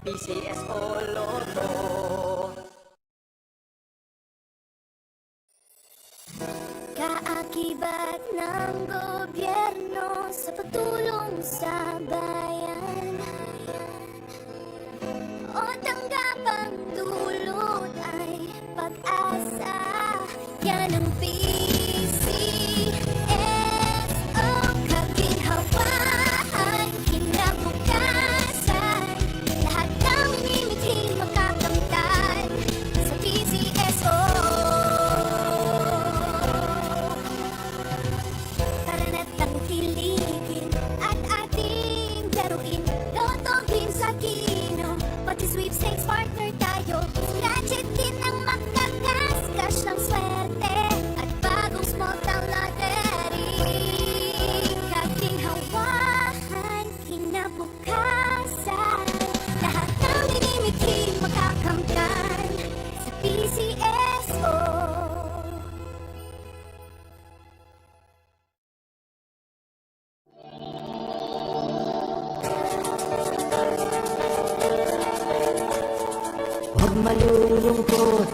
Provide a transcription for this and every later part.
PCS o Lotto. Kaakibat ng gobyerno sa pagtulong sa bayan, o tanggapang dulot ay pag-asa. Yan ang PCS o kaginhawaan, kinabukasan. Lahat ng minimiting makakamtan sa PCSO. Tara na't tangkilikin at ating laruin. Lotogin sa kino, pati sweepstakes partner tayo. Gadget din ang makakas, cash ng swerte at bagong small town lottery. Kaginhawahan, kinabukasan. Lahat ng minimiting makakamtan sa PCSO. Huwag malulungkot,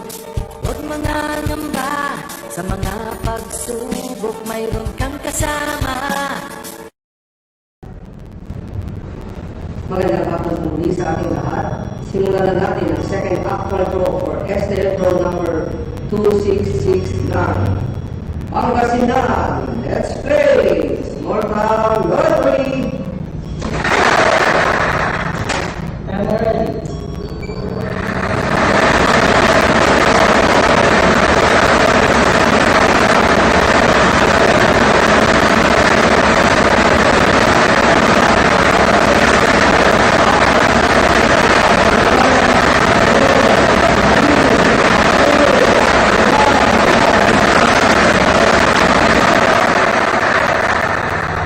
huwag mangangamba. Sa mga pagsubok, mayroon kang kasama. Magandang hapon muli sa ating lahat. Simulan na natin ang second actual draw for STL draw number 2669. Pangasinan, let's play! Small Town Lottery! And we're ready.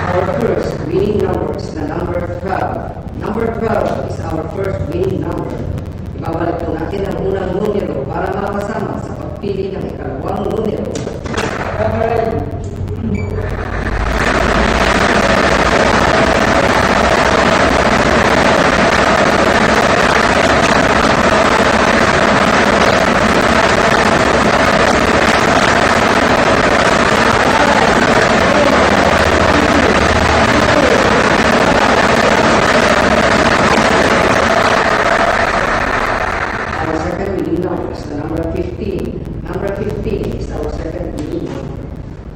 Our first winning number is the number 12. Number 12 is our first winning number. Ibabalik po natin ang unang numero para makasama sa pagpili ng ikalawang numero. Our second winning number is the number 15. Number 15 is our second winning number.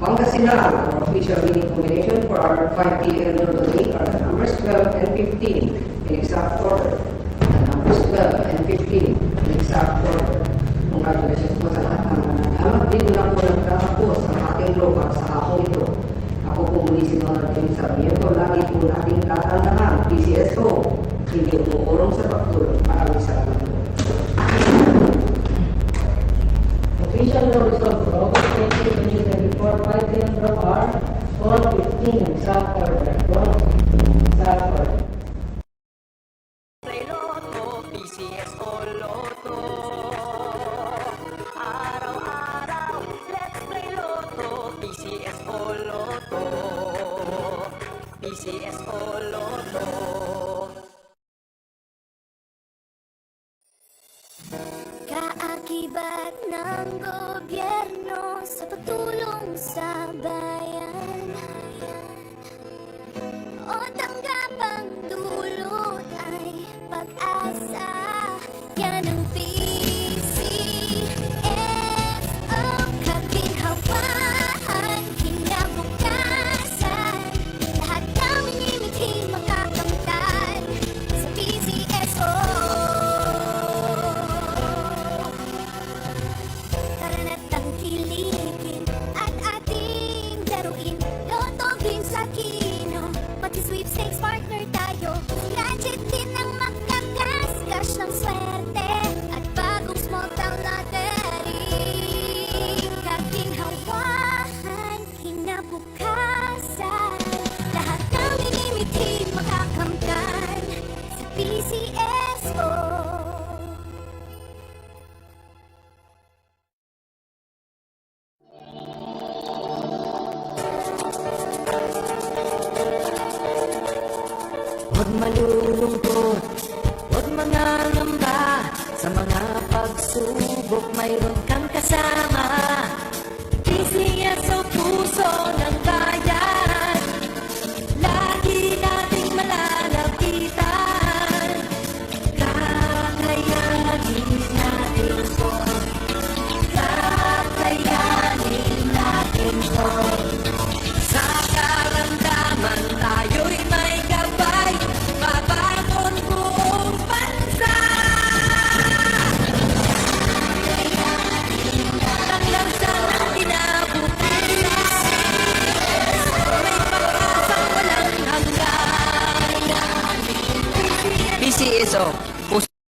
Pangasinan, our official winning combination for our 5 PL Lottery are the numbers 12 and 15 in exact order. The numbers 12 and 15 in exact order. Congratulations po sa lahat ng mananamat. Dito na po nagtatapos ang ating lugar sa hapong ito. Ako po muli si Donaldin Sarmiento. Lagi po nating tatandaan, PCSO, hindi umuulong sa pagtulong. Maraming salamat po. Official result for August 20, 2024, 5 p.m. draw are 4:15 exact order. 4:15 exact order. Play Lotto, PCS o Lotto. Araw-araw, let's play Lotto, PCS o Lotto. PCS o Lotto. Kaakibat ng gobyerno sa pagtulong sa bayan, o tanggapang dulot ay pag-asa. Yan ang PCS o kaginhawaan, kinabukasan. Lahat ng minimiting makakamtan sa PCSO. Tara na't tangkilikin at ating laruin. Lotogin sa kino, pati sweepstakes partner tayo. Gadget din ang makakas, cash ng swerte at bagong small town lottery. Kaginhawahan, kinabukasan. Lahat ng minimiting makakamtan sa PCSO. Huwag malulungkot, huwag mangangamba. mayroon